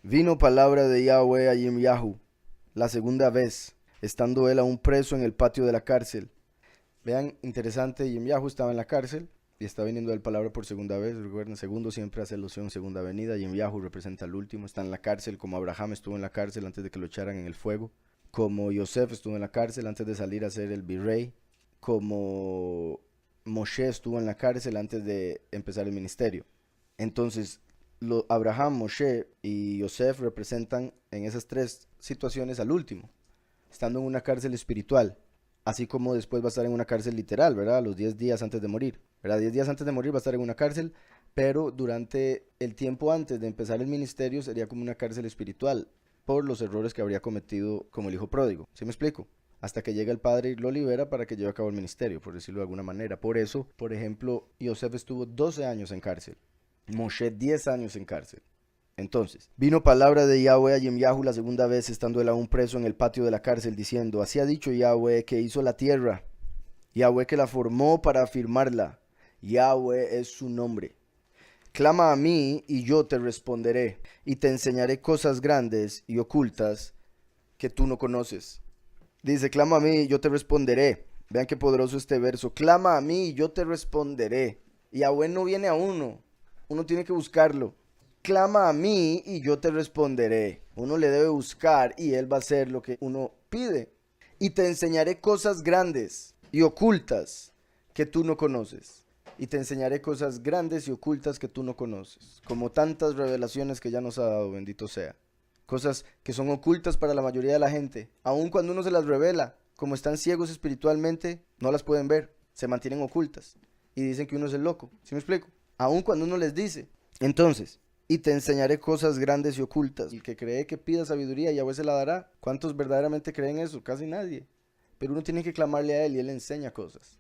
Vino palabra de Yahweh a Yirmiyahu la segunda vez, estando él aún preso en el patio de la cárcel. Vean, interesante, Yirmiyahu estaba en la cárcel y está viniendo el palabra por segunda vez. Recuerden, segundo siempre hace alusión, segunda venida. Yirmiyahu representa al último, está en la cárcel, como Abraham estuvo en la cárcel antes de que lo echaran en el fuego, como Yosef estuvo en la cárcel antes de salir a ser el virrey, como Moshe estuvo en la cárcel antes de empezar el ministerio. Entonces, Abraham, Moshe y Yosef representan en esas tres situaciones al último, estando en una cárcel espiritual, así como después va a estar en una cárcel literal, ¿verdad? Los 10 días antes de morir, ¿verdad? 10 días antes de morir va a estar en una cárcel, pero durante el tiempo antes de empezar el ministerio sería como una cárcel espiritual, por los errores que habría cometido como el hijo pródigo. ¿Sí me explico? Hasta que llega el padre y lo libera para que lleve a cabo el ministerio, por decirlo de alguna manera. Por eso, por ejemplo, Yosef estuvo 12 años en cárcel, Moshe 10 años en cárcel. Entonces, vino palabra de Yahweh a Yirmiyahu la segunda vez, estando él aún preso en el patio de la cárcel, diciendo: así ha dicho Yahweh, que hizo la tierra, Yahweh que la formó para afirmarla, Yahweh es su nombre. Clama a mí y yo te responderé, y te enseñaré cosas grandes y ocultas que tú no conoces. Dice, clama a mí y yo te responderé. Vean qué poderoso este verso. Clama a mí y yo te responderé. Yahweh no viene a uno tiene que buscarlo. Clama a mí y yo te responderé. Uno le debe buscar y él va a hacer lo que uno pide. Y te enseñaré cosas grandes y ocultas que tú no conoces. Y te enseñaré cosas grandes y ocultas que tú no conoces. Como tantas revelaciones que ya nos ha dado, bendito sea. Cosas que son ocultas para la mayoría de la gente. Aun cuando uno se las revela, como están ciegos espiritualmente, no las pueden ver. Se mantienen ocultas. Y dicen que uno es el loco. ¿Sí me explico? Aun cuando uno les dice. Entonces, y te enseñaré cosas grandes y ocultas. El que cree que pida sabiduría, Yahweh se la dará. ¿Cuántos verdaderamente creen eso? Casi nadie. Pero uno tiene que clamarle a él y él le enseña cosas.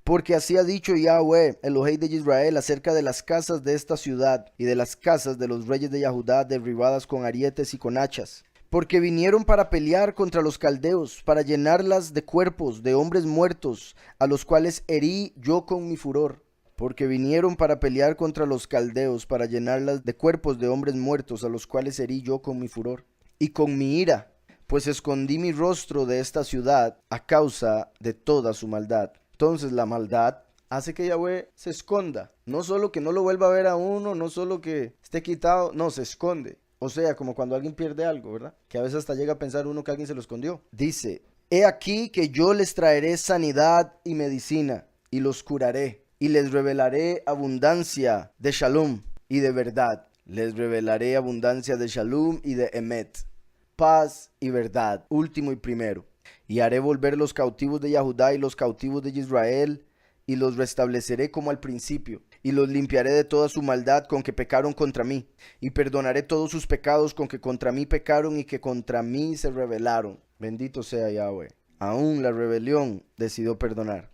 Porque así ha dicho Yahweh, Elohei de Israel, acerca de las casas de esta ciudad y de las casas de los reyes de Yahudá derribadas con arietes y con hachas. Porque vinieron para pelear contra los caldeos, para llenarlas de cuerpos de hombres muertos, a los cuales herí yo con mi furor. Porque vinieron para pelear contra los caldeos, para llenarlas de cuerpos de hombres muertos, a los cuales herí yo con mi furor. Y con mi ira, pues escondí mi rostro de esta ciudad a causa de toda su maldad. Entonces la maldad hace que Yahweh se esconda. No solo que no lo vuelva a ver a uno, no solo que esté quitado, no, se esconde. O sea, como cuando alguien pierde algo, ¿verdad? Que a veces hasta llega a pensar uno que alguien se lo escondió. Dice, he aquí que yo les traeré sanidad y medicina, y los curaré, y les revelaré abundancia de shalom y de verdad. Les revelaré abundancia de shalom y de emet, paz y verdad, último y primero. Y haré volver los cautivos de Yahudá y los cautivos de Israel, y los restableceré como al principio, y los limpiaré de toda su maldad con que pecaron contra mí, y perdonaré todos sus pecados con que contra mí pecaron y que contra mí se rebelaron. Bendito sea Yahweh. Aún la rebelión decidió perdonar.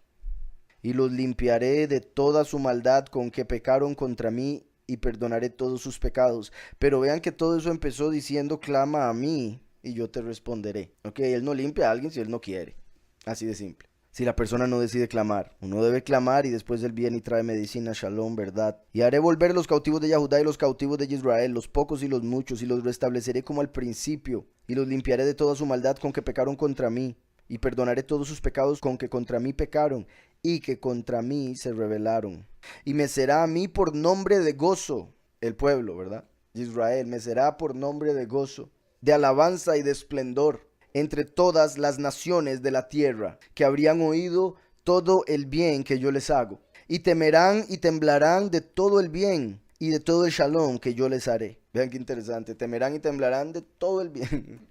Y los limpiaré de toda su maldad con que pecaron contra mí, y perdonaré todos sus pecados. Pero vean que todo eso empezó diciendo, clama a mí y yo te responderé. Ok, él no limpia a alguien si él no quiere. Así de simple. Si la persona no decide clamar, uno debe clamar y después él viene y trae medicina, shalom, verdad. Y haré volver los cautivos de Yahudá y los cautivos de Israel, los pocos y los muchos, y los restableceré como al principio, y los limpiaré de toda su maldad con que pecaron contra mí, y perdonaré todos sus pecados con que contra mí pecaron, y que contra mí se rebelaron. Y me será a mí por nombre de gozo, el pueblo, ¿verdad? Israel, me será por nombre de gozo, de alabanza y de esplendor entre todas las naciones de la tierra, que habrían oído todo el bien que yo les hago. Y temerán y temblarán de todo el bien y de todo el shalom que yo les haré. Vean qué interesante, temerán y temblarán de todo el bien.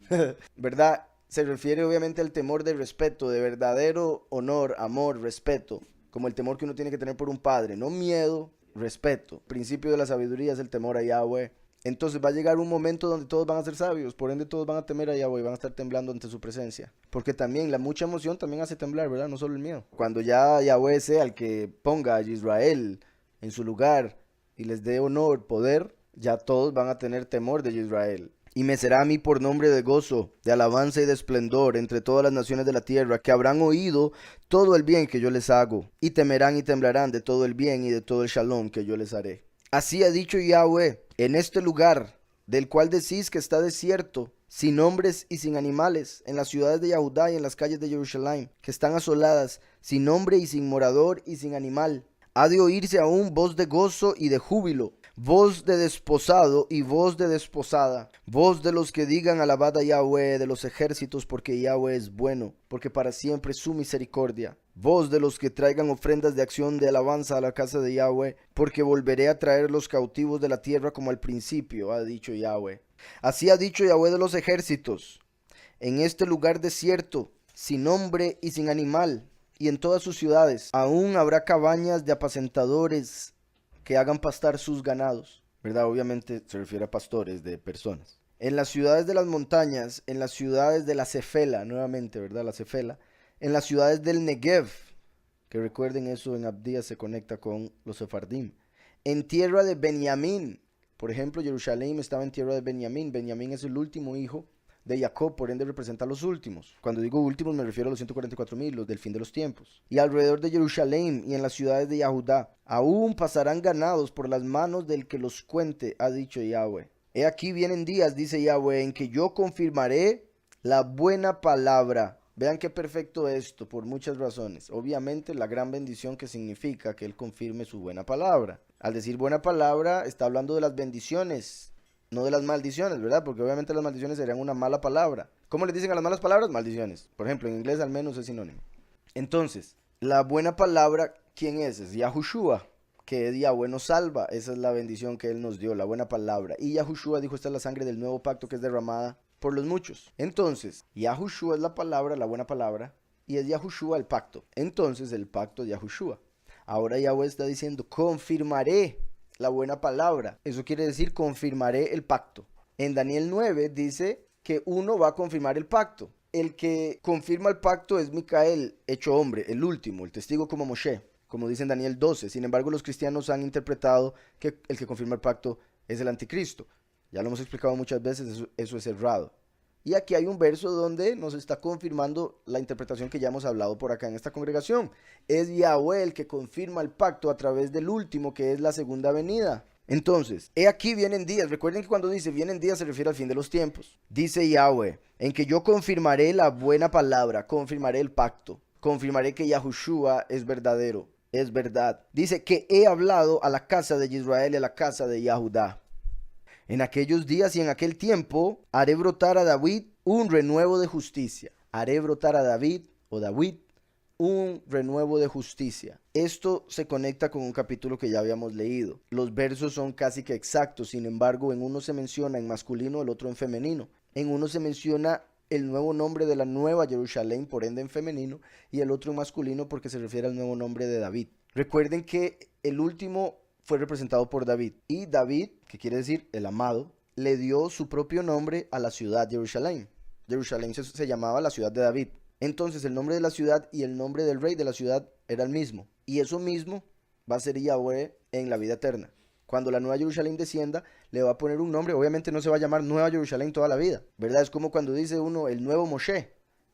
¿Verdad? Se refiere obviamente al temor de respeto, de verdadero honor, amor, respeto, como el temor que uno tiene que tener por un padre, no miedo, respeto. El principio de la sabiduría es el temor a Yahweh. Entonces va a llegar un momento donde todos van a ser sabios, por ende todos van a temer a Yahweh y van a estar temblando ante su presencia. Porque también la mucha emoción también hace temblar, ¿verdad? No solo el miedo. Cuando ya Yahweh sea el que ponga a Israel en su lugar y les dé honor, poder, ya todos van a tener temor de Israel. Y me será a mí por nombre de gozo, de alabanza y de esplendor entre todas las naciones de la tierra, que habrán oído todo el bien que yo les hago, y temerán y temblarán de todo el bien y de todo el shalom que yo les haré. Así ha dicho Yahweh, en este lugar del cual decís que está desierto, sin hombres y sin animales, en las ciudades de Yahudá y en las calles de Jerusalén, que están asoladas, sin hombre y sin morador y sin animal. Ha de oírse aún voz de gozo y de júbilo, voz de desposado y voz de desposada, voz de los que digan alabad a Yahweh de los ejércitos, porque Yahweh es bueno, porque para siempre es su misericordia. Voz de los que traigan ofrendas de acción de alabanza a la casa de Yahweh, porque volveré a traer los cautivos de la tierra como al principio, ha dicho Yahweh. Así ha dicho Yahweh de los ejércitos, en este lugar desierto, sin hombre y sin animal, y en todas sus ciudades, aún habrá cabañas de apacentadores que hagan pastar sus ganados, ¿verdad? Obviamente se refiere a pastores de personas. En las ciudades de las montañas, en las ciudades de la Cefela, nuevamente, ¿verdad? La Cefela. En las ciudades del Negev, que recuerden eso en Abdías se conecta con los sefardim. En tierra de Benjamín, por ejemplo, Jerusalén estaba en tierra de Benjamín. Benjamín es el último hijo de Jacob, por ende representa a los últimos. Cuando digo últimos me refiero a los 144,000, los del fin de los tiempos. Y alrededor de Jerusalén y en las ciudades de Yahudá, aún pasarán ganados por las manos del que los cuente, ha dicho Yahweh. He aquí vienen días, dice Yahweh, en que yo confirmaré la buena palabra. Vean qué perfecto esto, por muchas razones. Obviamente la gran bendición que significa que Él confirme su buena palabra. Al decir buena palabra, está hablando de las bendiciones, no de las maldiciones, ¿verdad? Porque obviamente las maldiciones serían una mala palabra. ¿Cómo le dicen a las malas palabras? Maldiciones. Por ejemplo, en inglés al menos es sinónimo. Entonces, la buena palabra, ¿quién es? Es Yahushua, que es Yahweh nos salva. Esa es la bendición que Él nos dio, la buena palabra. Y Yahushua dijo, esta es la sangre del nuevo pacto que es derramada por los muchos. Entonces, Yahushua es la palabra, la buena palabra, y es Yahushua el pacto. Entonces, el pacto de Yahushua. Ahora Yahweh está diciendo, confirmaré la buena palabra. Eso quiere decir, confirmaré el pacto. En Daniel 9 dice que uno va a confirmar el pacto. El que confirma el pacto es Micael, hecho hombre, el último, el testigo como Moshe, como dice en Daniel 12. Sin embargo, los cristianos han interpretado que el que confirma el pacto es el anticristo. Ya lo hemos explicado muchas veces, eso es errado. Y aquí hay un verso donde nos está confirmando la interpretación que ya hemos hablado por acá en esta congregación. Es Yahweh el que confirma el pacto a través del último, que es la segunda venida. Entonces, he aquí vienen días. Recuerden que cuando dice vienen días se refiere al fin de los tiempos. Dice Yahweh, en que yo confirmaré la buena palabra, confirmaré el pacto, confirmaré que Yahushua es verdadero, es verdad. Dice que he hablado a la casa de Israel y a la casa de Yahudá. En aquellos días y en aquel tiempo haré brotar a David un renuevo de justicia. Haré brotar a David o David un renuevo de justicia. Esto se conecta con un capítulo que ya habíamos leído. Los versos son casi que exactos, sin embargo, en uno se menciona en masculino, el otro en femenino. En uno se menciona el nuevo nombre de la nueva Jerusalén, por ende en femenino, y el otro en masculino porque se refiere al nuevo nombre de David. Recuerden que el último fue representado por David. Y David, que quiere decir el amado, le dio su propio nombre a la ciudad Jerusalén. Jerusalén se llamaba la ciudad de David. Entonces el nombre de la ciudad y el nombre del rey de la ciudad era el mismo. Y eso mismo va a ser Yahweh en la vida eterna. Cuando la nueva Jerusalén descienda, le va a poner un nombre. Obviamente no se va a llamar Nueva Jerusalén toda la vida, ¿verdad? Es como cuando dice uno el nuevo Moshe.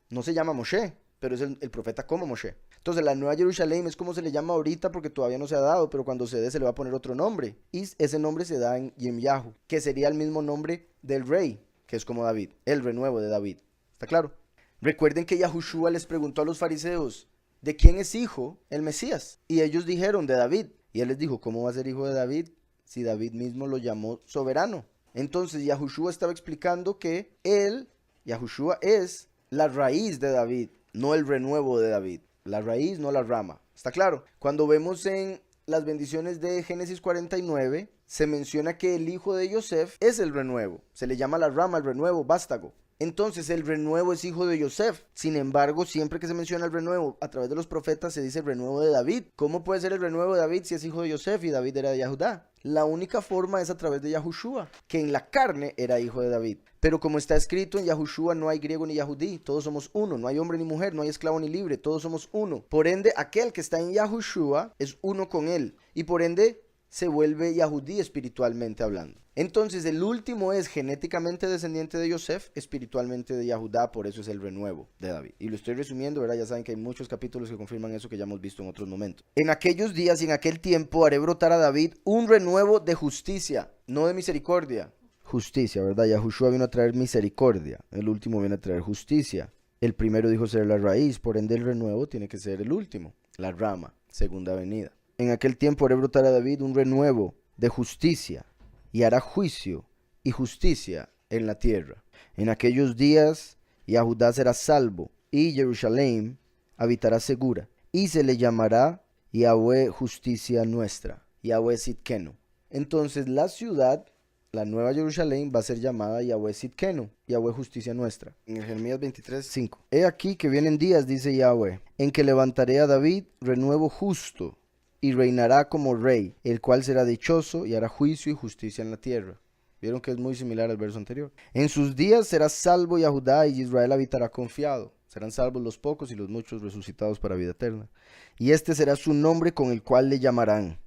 No se llama Moshe, pero es el profeta como Moshe. Entonces la nueva Jerusalén es como se le llama ahorita porque todavía no se ha dado, pero cuando se dé se le va a poner otro nombre. Y ese nombre se da en Yirmiyahu, que sería el mismo nombre del rey, que es como David, el renuevo de David. ¿Está claro? Recuerden que Yahushua les preguntó a los fariseos, ¿de quién es hijo el Mesías? Y ellos dijeron, de David. Y él les dijo, ¿cómo va a ser hijo de David si David mismo lo llamó soberano? Entonces Yahushua estaba explicando que él, Yahushua, es la raíz de David, no el renuevo de David. La raíz, no la rama. ¿Está claro? Cuando vemos en las bendiciones de Génesis 49, se menciona que el hijo de Yosef es el renuevo. Se le llama la rama, el renuevo, vástago. Entonces el renuevo es hijo de Yosef. Sin embargo, siempre que se menciona el renuevo a través de los profetas se dice el renuevo de David. ¿Cómo puede ser el renuevo de David si es hijo de Yosef y David era de Yahudá? La única forma es a través de Yahushua, que en la carne era hijo de David. Pero como está escrito en Yahushua, no hay griego ni yahudí, todos somos uno. No hay hombre ni mujer, no hay esclavo ni libre, todos somos uno. Por ende, aquel que está en Yahushua es uno con él. Y por ende, se vuelve yahudí espiritualmente hablando. Entonces el último es genéticamente descendiente de Yosef, espiritualmente de Yahudá, por eso es el renuevo de David. Y lo estoy resumiendo, ¿verdad? Ya saben que hay muchos capítulos que confirman eso que ya hemos visto en otros momentos. En aquellos días y en aquel tiempo haré brotar a David un renuevo de justicia, no de misericordia. justicia, ¿verdad? Yahushua vino a traer misericordia, el último viene a traer justicia. El primero dijo ser la raíz, por ende el renuevo tiene que ser el último, la rama, segunda venida. En aquel tiempo haré brotar a David un renuevo de justicia, y hará juicio y justicia en la tierra. En aquellos días Yahudá será salvo, y Jerusalén habitará segura, y se le llamará Yahweh justicia nuestra, Yahweh Sidkenu. Entonces la ciudad, la nueva Jerusalén, va a ser llamada Yahweh Sidkenu, Yahweh justicia nuestra. En el Jeremías 23:5. He aquí que vienen días, dice Yahweh, en que levantaré a David renuevo justo, y reinará como rey, el cual será dichoso y hará juicio y justicia en la tierra. Vieron que es muy similar al verso anterior. En sus días será salvo Yahudá, y Israel habitará confiado. Serán salvos los pocos y los muchos resucitados para vida eterna. Y este será su nombre con el cual le llamarán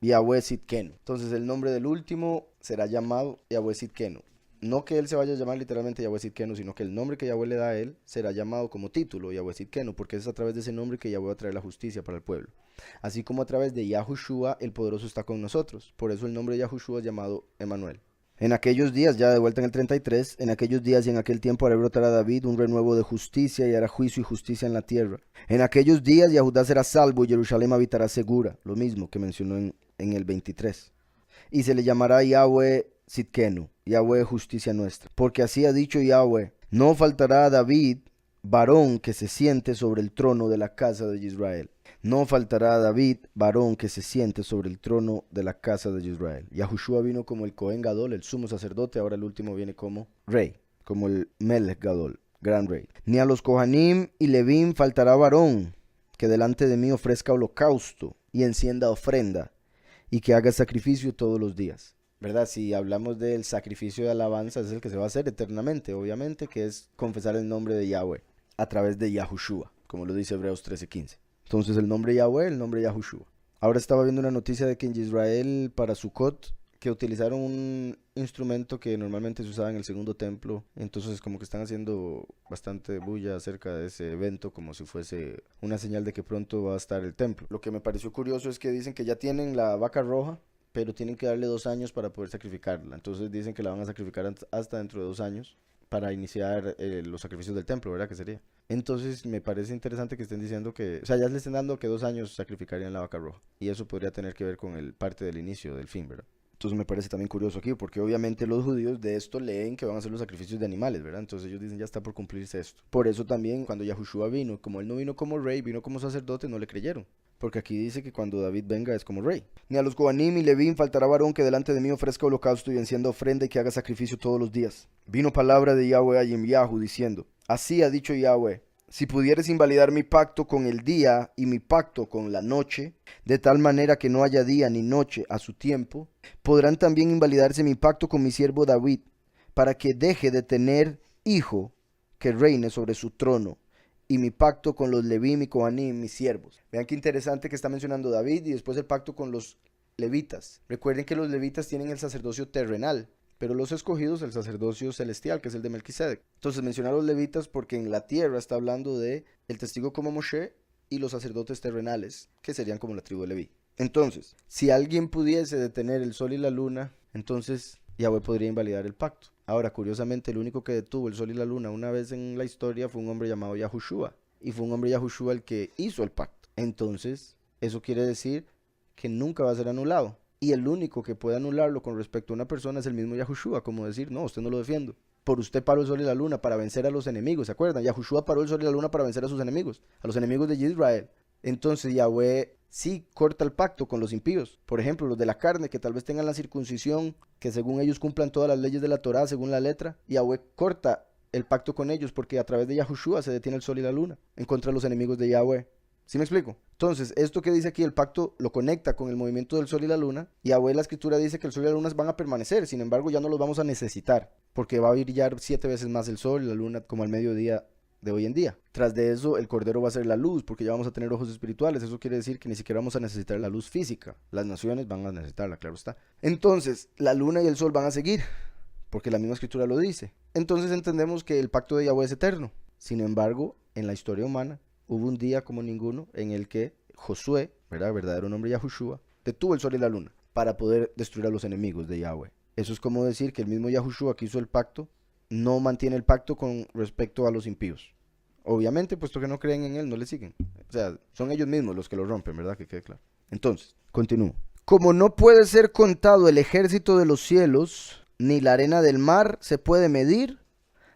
Yahweh Sidkenu. Entonces el nombre del último será llamado Yahweh Sidkenu. No que él se vaya a llamar literalmente Yahweh Sidkenu, sino que el nombre que Yahweh le da a él será llamado como título Yahweh Sidkenu, porque es a través de ese nombre que Yahweh va a traer la justicia para el pueblo. Así como a través de Yahushua el poderoso está con nosotros. Por eso el nombre de Yahushua es llamado Emmanuel. En aquellos días, ya de vuelta en el 33, en aquellos días y en aquel tiempo haré brotar a David un renuevo de justicia, y hará juicio y justicia en la tierra. En aquellos días Yahudá será salvo y Jerusalén habitará segura, lo mismo que mencionó en el 23. Y se le llamará Yahweh Sidkenu, Yahweh justicia nuestra. Porque así ha dicho Yahweh, no faltará a David varón que se siente sobre el trono de la casa de Israel. No faltará a David varón que se siente sobre el trono de la casa de Israel. Yahushua vino como el Cohen Gadol, el sumo sacerdote, ahora el último viene como rey, como el Melech Gadol, gran rey. Ni a los Kohanim y Levim faltará varón que delante de mí ofrezca holocausto y encienda ofrenda, y que haga sacrificio todos los días. ¿Verdad? Si hablamos del sacrificio de alabanza, es el que se va a hacer eternamente, obviamente, que es confesar el nombre de Yahweh a través de Yahushua, como lo dice Hebreos 13:15. Entonces el nombre Yahweh, el nombre Yahushua. Ahora estaba viendo una noticia de que en Israel, para Sukkot, que utilizaron un instrumento que normalmente se usaba en el segundo templo. Entonces como que están haciendo bastante bulla acerca de ese evento, como si fuese una señal de que pronto va a estar el templo. Lo que me pareció curioso es que dicen que ya tienen la vaca roja, pero tienen que darle 2 años para poder sacrificarla. Entonces dicen que la van a sacrificar hasta dentro de 2 años para iniciar los sacrificios del templo, ¿verdad? Que sería. Entonces me parece interesante que estén diciendo que, o sea, ya le estén dando que 2 años sacrificarían la vaca roja. Y eso podría tener que ver con el parte del inicio, del fin, ¿verdad? Entonces me parece también curioso aquí, porque obviamente los judíos de esto leen que van a hacer los sacrificios de animales, ¿verdad? Entonces ellos dicen, ya está por cumplirse esto. Por eso también cuando Yahushua vino, como él no vino como rey, vino como sacerdote, no le creyeron. Porque aquí dice que cuando David venga es como rey. Ni a los Kohanim y Levín faltará varón que delante de mí ofrezca holocausto y encienda ofrenda y que haga sacrificio todos los días. Vino palabra de Yahweh a Yirmiyahu diciendo, así ha dicho Yahweh, si pudieres invalidar mi pacto con el día y mi pacto con la noche, de tal manera que no haya día ni noche a su tiempo, podrán también invalidarse mi pacto con mi siervo David, para que deje de tener hijo que reine sobre su trono, y mi pacto con los Leví y Kohanim, mis siervos. Vean qué interesante que está mencionando David y después el pacto con los levitas. Recuerden que los levitas tienen el sacerdocio terrenal, pero los escogidos el sacerdocio celestial, que es el de Melquisedec. Entonces menciona a los levitas porque en la tierra está hablando de el testigo como Moshe y los sacerdotes terrenales, que serían como la tribu de Leví. Entonces, si alguien pudiese detener el sol y la luna, entonces Yahweh podría invalidar el pacto. Ahora, curiosamente, el único que detuvo el sol y la luna una vez en la historia fue un hombre llamado Yahushua. Y fue un hombre Yahushua el que hizo el pacto. Entonces, eso quiere decir que nunca va a ser anulado. Y el único que puede anularlo con respecto a una persona es el mismo Yahushua. Como decir, no, usted no lo defiendo. Por usted paró el sol y la luna para vencer a los enemigos. ¿Se acuerdan? Yahushua paró el sol y la luna para vencer a sus enemigos. A los enemigos de Israel. Entonces Yahweh sí corta el pacto con los impíos. Por ejemplo, los de la carne que tal vez tengan la circuncisión, que según ellos cumplan todas las leyes de la Torá según la letra. Yahweh corta el pacto con ellos porque a través de Yahushua se detiene el sol y la luna en contra de los enemigos de Yahweh. ¿Sí me explico? Entonces, esto que dice aquí, el pacto lo conecta con el movimiento del sol y la luna. Yahweh, la escritura dice que el sol y la luna van a permanecer, sin embargo ya no los vamos a necesitar, porque va a brillar 7 veces más el sol y la luna como al mediodía de hoy en día. Tras de eso, el cordero va a ser la luz, porque ya vamos a tener ojos espirituales. Eso quiere decir que ni siquiera vamos a necesitar la luz física. Las naciones van a necesitarla, claro está. Entonces, la luna y el sol van a seguir, porque la misma escritura lo dice. Entonces entendemos que el pacto de Yahweh es eterno. Sin embargo, en la historia humana, hubo un día como ninguno en el que Josué, ¿verdad? Verdadero nombre Yahushua, detuvo el sol y la luna para poder destruir a los enemigos de Yahweh. Eso es como decir que el mismo Yahushua que hizo el pacto no mantiene el pacto con respecto a los impíos. Obviamente, puesto que no creen en él, no le siguen. O sea, son ellos mismos los que lo rompen, ¿verdad? Que quede claro. Entonces, continúo. Como no puede ser contado el ejército de los cielos, ni la arena del mar se puede medir,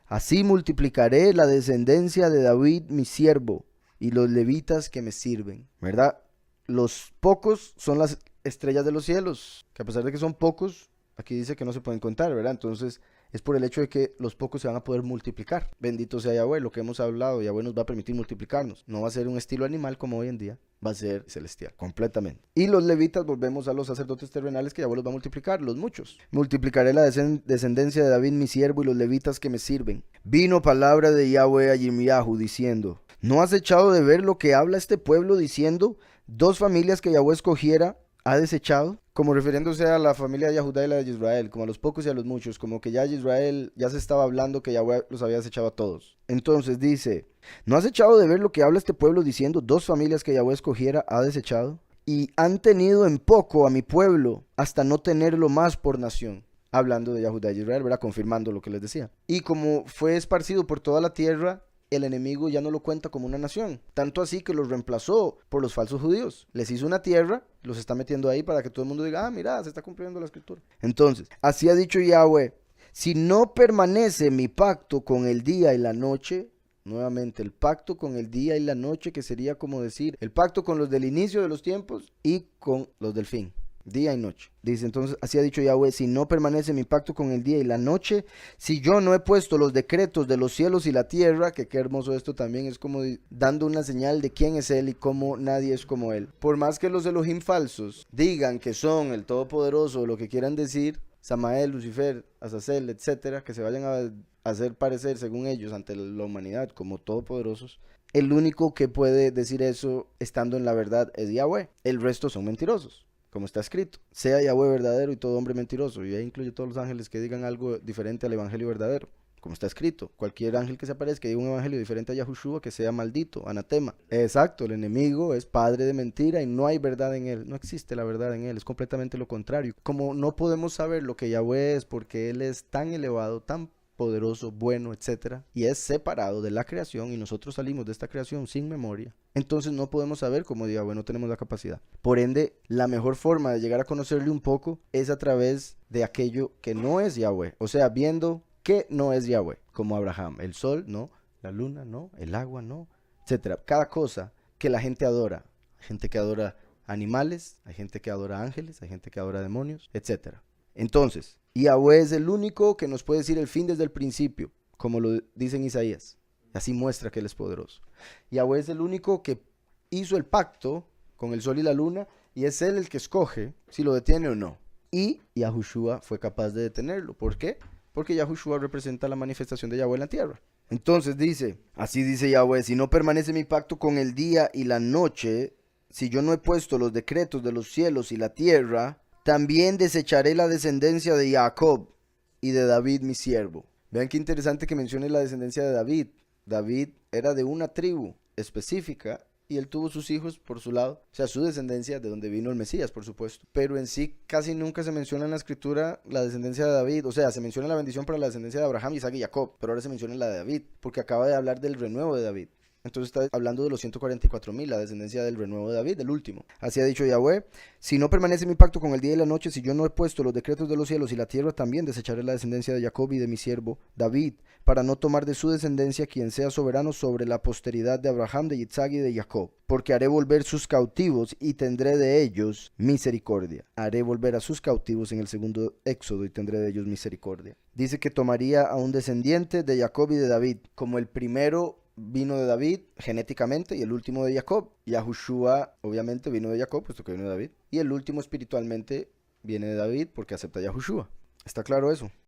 así multiplicaré la descendencia de David mi siervo y los levitas que me sirven, ¿verdad? Los pocos son las estrellas de los cielos, que a pesar de que son pocos, aquí dice que no se pueden contar, ¿verdad? Entonces es por el hecho de que los pocos se van a poder multiplicar. Bendito sea Yahweh, lo que hemos hablado, Yahweh nos va a permitir multiplicarnos. No va a ser un estilo animal como hoy en día, va a ser celestial, completamente. Y los levitas, volvemos a los sacerdotes terrenales que Yahweh los va a multiplicar, los muchos. Multiplicaré la descendencia de David mi siervo y los levitas que me sirven. Vino palabra de Yahweh a Yirmiyahu diciendo, ¿no has echado de ver lo que habla este pueblo diciendo, dos familias que Yahweh escogiera ha desechado? Como refiriéndose a la familia de Judá y la de Israel, como a los pocos y a los muchos, como que ya Israel ya se estaba hablando que Yahweh los había desechado a todos. Entonces dice, ¿no has echado de ver lo que habla este pueblo diciendo, dos familias que Yahweh escogiera ha desechado? Y han tenido en poco a mi pueblo hasta no tenerlo más por nación. Hablando de Judá y Israel, ¿verdad? Confirmando lo que les decía. Y como fue esparcido por toda la tierra, el enemigo ya no lo cuenta como una nación. Tanto así que los reemplazó por los falsos judíos. Les hizo una tierra, los está metiendo ahí para que todo el mundo diga, ah, mira, se está cumpliendo la escritura. Entonces, así ha dicho Yahweh, si no permanece mi pacto con el día y la noche, nuevamente el pacto con el día y la noche, que sería como decir, el pacto con los del inicio de los tiempos y con los del fin. Día y noche. Dice entonces, así ha dicho Yahweh, si no permanece mi pacto con el día y la noche, si yo no he puesto los decretos de los cielos y la tierra, que qué hermoso esto también, es como dando una señal de quién es él y cómo nadie es como él. Por más que los Elohim falsos digan que son el Todopoderoso o lo que quieran decir, Samael, Lucifer, Azazel, etcétera, que se vayan a hacer parecer según ellos ante la humanidad como todopoderosos, el único que puede decir eso estando en la verdad es Yahweh. El resto son mentirosos. Como está escrito, sea Yahweh verdadero y todo hombre mentiroso. Y ahí incluye todos los ángeles que digan algo diferente al evangelio verdadero. Como está escrito, cualquier ángel que se aparezca y diga un evangelio diferente a Yahushua, que sea maldito, anatema. Exacto, el enemigo es padre de mentira y no hay verdad en él. No existe la verdad en él, es completamente lo contrario. Como no podemos saber lo que Yahweh es porque él es tan elevado, tan poderoso, bueno, etcétera, y es separado de la creación y nosotros salimos de esta creación sin memoria, entonces no podemos saber cómo Yahweh, no tenemos la capacidad. Por ende, la mejor forma de llegar a conocerle un poco es a través de aquello que no es Yahweh, o sea, viendo que no es Yahweh, como Abraham, el sol no, la luna no, el agua no, etcétera. Cada cosa que la gente adora, hay gente que adora animales, hay gente que adora ángeles, hay gente que adora demonios, etcétera. Entonces, Yahweh es el único que nos puede decir el fin desde el principio, como lo dice en Isaías. Así muestra que él es poderoso. Yahweh es el único que hizo el pacto con el sol y la luna y es él el que escoge si lo detiene o no. Y Yahushua fue capaz de detenerlo. ¿Por qué? Porque Yahushua representa la manifestación de Yahweh en la tierra. Entonces dice, así dice Yahweh, si no permanece mi pacto con el día y la noche, si yo no he puesto los decretos de los cielos y la tierra, también desecharé la descendencia de Jacob y de David mi siervo. Vean qué interesante que mencione la descendencia de David. David era de una tribu específica y él tuvo sus hijos por su lado, o sea, su descendencia, de donde vino el Mesías, por supuesto. Pero en sí casi nunca se menciona en la escritura la descendencia de David, o sea, se menciona la bendición para la descendencia de Abraham, Isaac y Jacob, pero ahora se menciona la de David, porque acaba de hablar del renuevo de David. Entonces está hablando de los 144,000, la descendencia del renuevo de David, el último. Así ha dicho Yahweh, si no permanece mi pacto con el día y la noche, si yo no he puesto los decretos de los cielos y la tierra, también desecharé la descendencia de Jacob y de mi siervo David, para no tomar de su descendencia quien sea soberano sobre la posteridad de Abraham, de Isaac y de Jacob. Porque haré volver sus cautivos y tendré de ellos misericordia. Haré volver a sus cautivos en el segundo éxodo y tendré de ellos misericordia. Dice que tomaría a un descendiente de Jacob y de David, como el primero vino de David genéticamente y el último de Jacob. Yahushua obviamente vino de Jacob, puesto que vino de David. Y el último espiritualmente viene de David porque acepta a Yahushua. ¿Está claro eso?